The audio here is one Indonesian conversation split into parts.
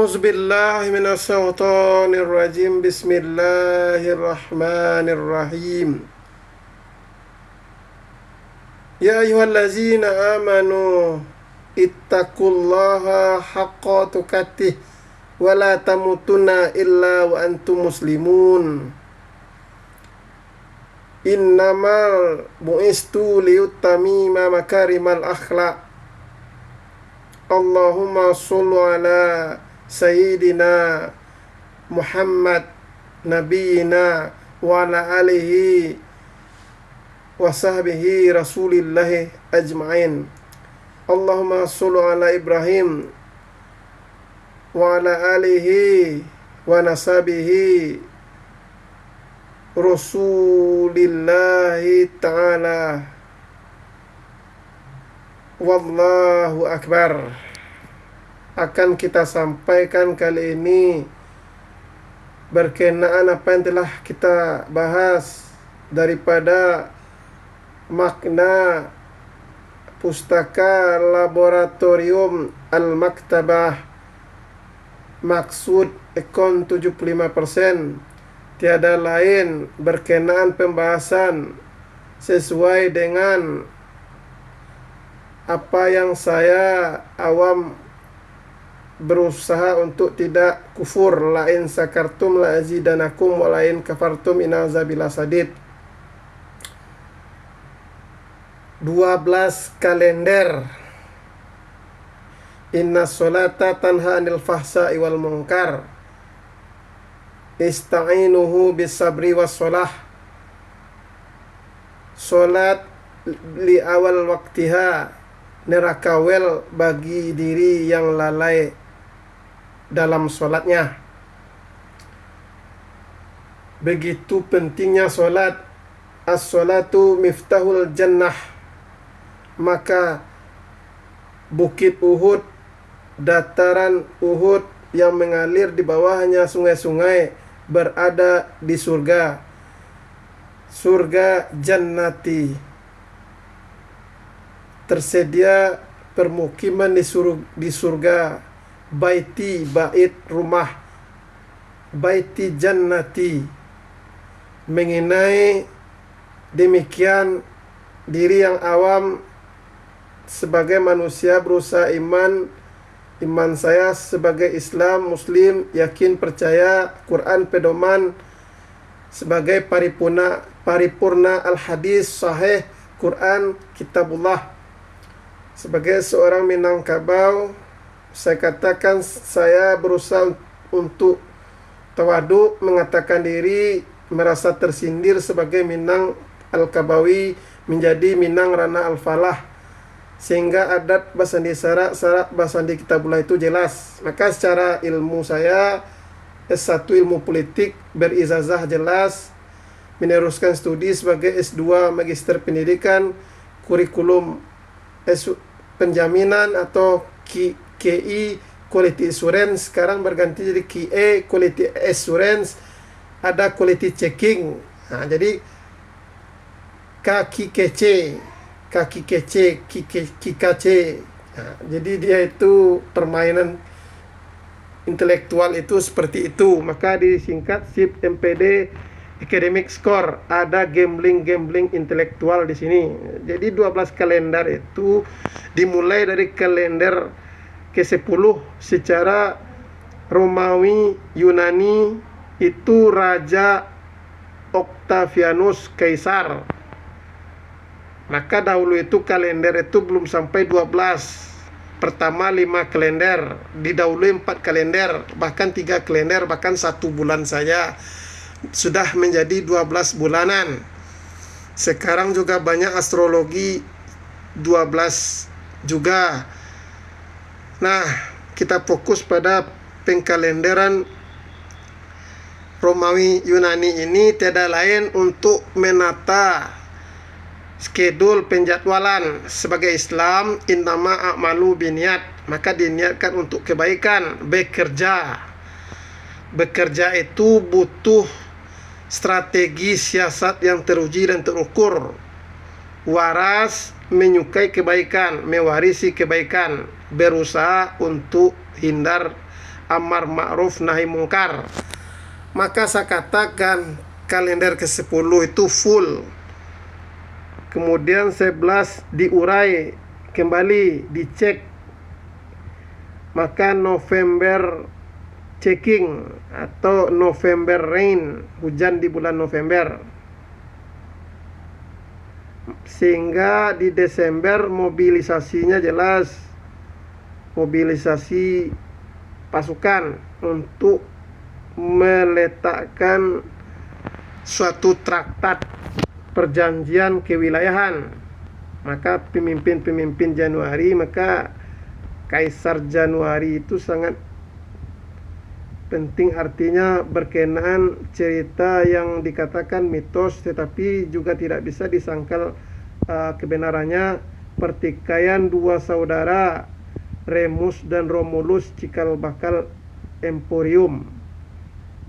A'udzu billahi minasyaitonir rajim. Bismillahirrahmanirrahim. Ya ayyuhallazina amanu ittaqullaha haqqa tuqatih wa la tamutunna illa wa antum muslimun. Innamal bu'istu liyutamima makarimal akhlaq. Allahumma sholli ala Sayyidina Muhammad Nabiyina wa ala alihi wa sahbihi Rasulillahi ajma'in. Allahumma sholli ala Ibrahim wa ala alihi wa nasabihi Rasulillahi ta'ala. Wallahu akbar. Akan kita sampaikan kali ini berkenaan apa yang telah kita bahas daripada makna pustaka laboratorium Al-Maktabah, maksud ekon 75%, tiada lain berkenaan pembahasan sesuai dengan apa yang saya awam berusaha untuk tidak kufur. Lain sakartum la azidanakum wa lain kafartum inazabila sadid. 12 kalender. Inna sholata tanha anil fahsai wal munkar. Ista'inuhu bisabri was sholah. Sholat li awal waktiha, nerakawel bagi diri yang lalai dalam sholatnya. Begitu pentingnya sholat. As-sholatu miftahul jannah. Maka bukit Uhud, dataran Uhud yang mengalir di bawahnya sungai-sungai berada di surga. Surga jannati. Tersedia permukiman di surga. Baiti, bait rumah. Baiti jannati. Mengenai demikian, diri yang awam sebagai manusia berusaha iman saya sebagai Islam, Muslim, yakin, percaya, Quran pedoman sebagai paripurna al-hadis sahih, Quran, kitabullah. Sebagai seorang Minangkabau, saya katakan saya berusaha untuk tawadu, mengatakan diri merasa tersindir sebagai Minang Al-Kabawi menjadi Minang Rana Al-Falah, sehingga adat basandi syarat basandi kitabullah itu jelas. Maka secara ilmu saya S1 ilmu politik berizazah jelas, meneruskan studi sebagai S2 magister pendidikan, kurikulum penjaminan atau KI quality assurance, sekarang berganti jadi QA quality assurance, ada quality checking. Nah, jadi KKC. Nah, jadi dia itu permainan intelektual itu seperti itu. Maka disingkat SIP MPD academic score. Ada gambling intelektual di sini. Jadi 12 kalender itu dimulai dari kalender ke-10 secara Romawi Yunani itu Raja Octavianus Kaisar. Maka dahulu itu kalender itu belum sampai 12. Pertama 5 kalender, didahului 4 kalender, bahkan 3 kalender, bahkan 1 bulan saja sudah menjadi 12 bulanan. Sekarang juga banyak astrologi 12 juga. Nah, kita fokus pada pengkalenderan Romawi Yunani ini tiada lain untuk menata skedul penjadwalan. Sebagai Islam, innama a'malu biniat, maka diniatkan untuk kebaikan. Bekerja itu butuh strategi siasat yang teruji dan terukur. Waras menyukai kebaikan, mewarisi kebaikan, berusaha untuk hindar amar ma'ruf nahi mungkar. Maka saya katakan kalender ke-10 itu full. Kemudian 11 diurai kembali, dicek. Maka November checking atau November rain, hujan di bulan November. Sehingga di Desember mobilisasinya jelas, mobilisasi pasukan untuk meletakkan suatu traktat perjanjian kewilayahan. Maka pemimpin-pemimpin Januari, maka Kaisar Januari itu sangat penting, artinya berkenaan cerita yang dikatakan mitos tetapi juga tidak bisa disangkal kebenarannya, pertikaian dua saudara Remus dan Romulus cikal bakal Emporium.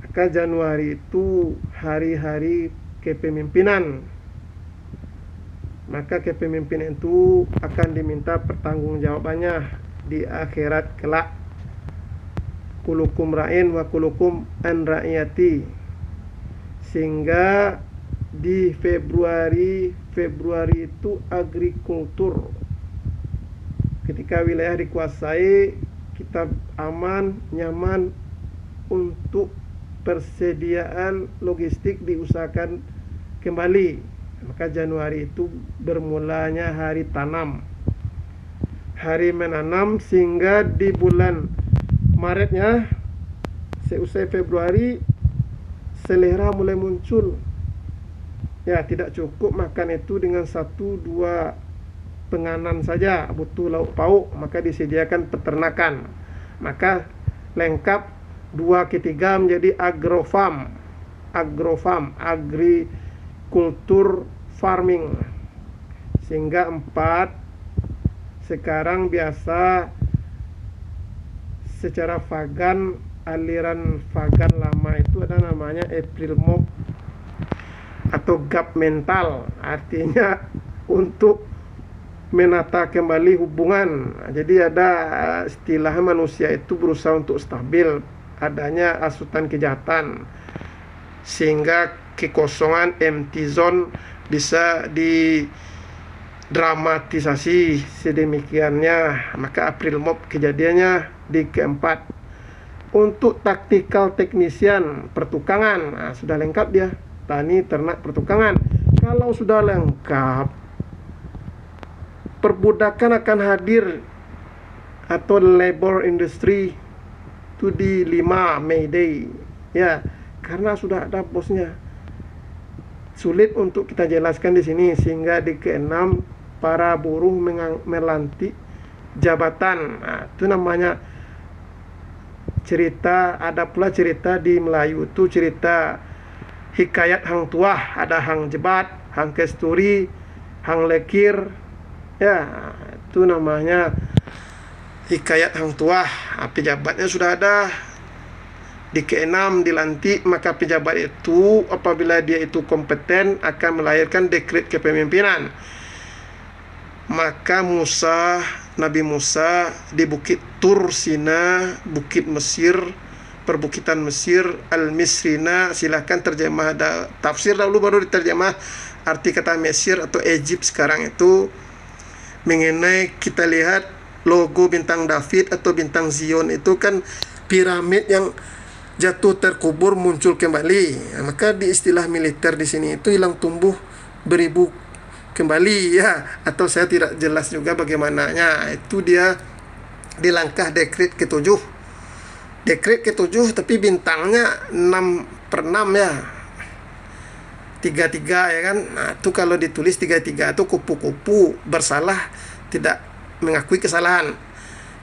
Maka Januari itu hari-hari kepemimpinan. Maka kepemimpinan itu akan diminta pertanggungjawabannya di akhirat kelak. Kulukum ra'in wa kulukum an ra'iyati. Sehingga di Februari itu agrikultur. Ketika wilayah dikuasai, kita aman, nyaman untuk persediaan logistik diusahakan kembali. Maka Januari itu bermulanya hari tanam, hari menanam, sehingga di bulan Maretnya seusai Februari selera mulai muncul. Ya, tidak cukup makan itu dengan 1-2 penganan saja, butuh lauk pauk, maka disediakan peternakan. Maka lengkap 2/3 menjadi agrofarm, agrikultur farming. Sehingga 4 sekarang biasa secara vagan, aliran vagan lama itu ada namanya April Mop atau gap mental, artinya untuk menata kembali hubungan. Jadi ada istilah manusia itu berusaha untuk stabil, adanya asutan kejahatan, sehingga kekosongan empty zone bisa didramatisasi sedemikiannya. Maka April Mop kejadiannya di keempat. Untuk taktikal teknisian pertukangan, sudah lengkap dia, tani, ternak, pertukangan. Kalau sudah lengkap, perbudakan akan hadir, atau labor industry itu di 5 May Day. Ya, karena sudah ada bosnya. Sulit untuk kita jelaskan di sini, sehingga di ke-6 para buruh melantik jabatan. Itu namanya cerita. Ada pula cerita di Melayu itu cerita hikayat hang tuah, ada hang jebat, hang kesturi, hang lekir. Ya, itu namanya hikayat hang tuah. Pejabatnya sudah ada. Di ke-6 dilantik, maka pejabat itu apabila dia itu kompeten akan melahirkan dekret kepemimpinan. Maka Nabi Musa di Bukit Tur Sina, Bukit Mesir, perbukitan Mesir, Al-Misrina, silahkan terjemah tafsir dahulu baru diterjemah arti kata Mesir atau Egypt sekarang itu. Mengenai kita lihat logo bintang David atau bintang Zion itu kan piramid yang jatuh terkubur muncul kembali. Maka di istilah militer di sini itu hilang tumbuh beribu kembali, ya, atau saya tidak jelas juga bagaimananya. Itu dia di langkah dekret ke-7. Dekret ke-7 tapi bintangnya 6/6 ya. 33 ya kan. Nah, itu kalau ditulis 33 itu kupu-kupu bersalah tidak mengakui kesalahan.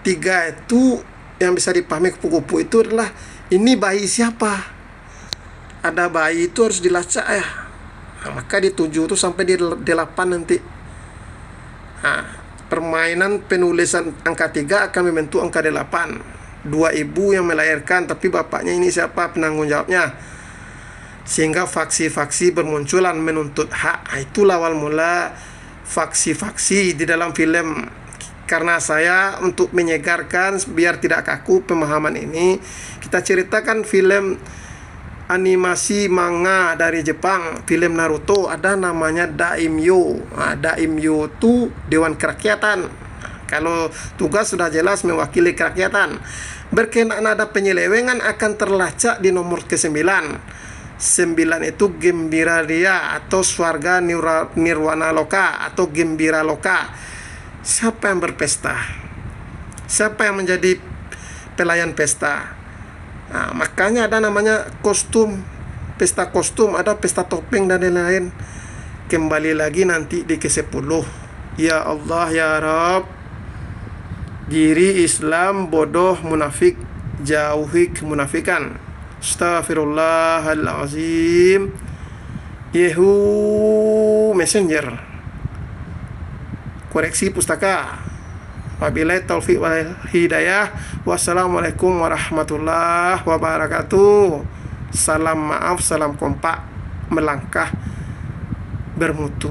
3 itu yang bisa dipahami kupu-kupu itu adalah ini bayi siapa. Ada bayi itu harus dilacak ya. Nah, maka di 7 itu sampai di 8 nanti. Nah, permainan penulisan angka 3 akan membentuk angka 8. 2 ibu yang melahirkan, tapi bapaknya ini siapa penanggung jawabnya. Sehingga faksi-faksi bermunculan menuntut hak. Itulah awal mula faksi-faksi di dalam film karena saya untuk menyegarkan biar tidak kaku pemahaman ini, kita ceritakan film animasi manga dari Jepang, film Naruto, ada namanya Daimyo. Daimyo itu Dewan Kerakyatan. Kalau tugas sudah jelas mewakili kerakyatan. Berkenaan ada penyelewengan akan terlacak di nomor ke-9. 9 itu Gembira Dia atau Swarga Nirwana Loka atau Gembira Loka. Siapa yang berpesta? Siapa yang menjadi pelayan pesta? Nah, makanya ada namanya kostum, pesta kostum, ada pesta topeng dan lain-lain. Kembali lagi nanti di ke-10. Ya Allah ya Rabb, diri Islam bodoh munafik, jauhi kemunafikan. Astaghfirullahalazim. Yehu Messenger. Koreksi pustaka. Wabillahi taufiq wal hidayah. Wassalamualaikum warahmatullahi wabarakatuh. Salam maaf, salam kompak, melangkah bermutu.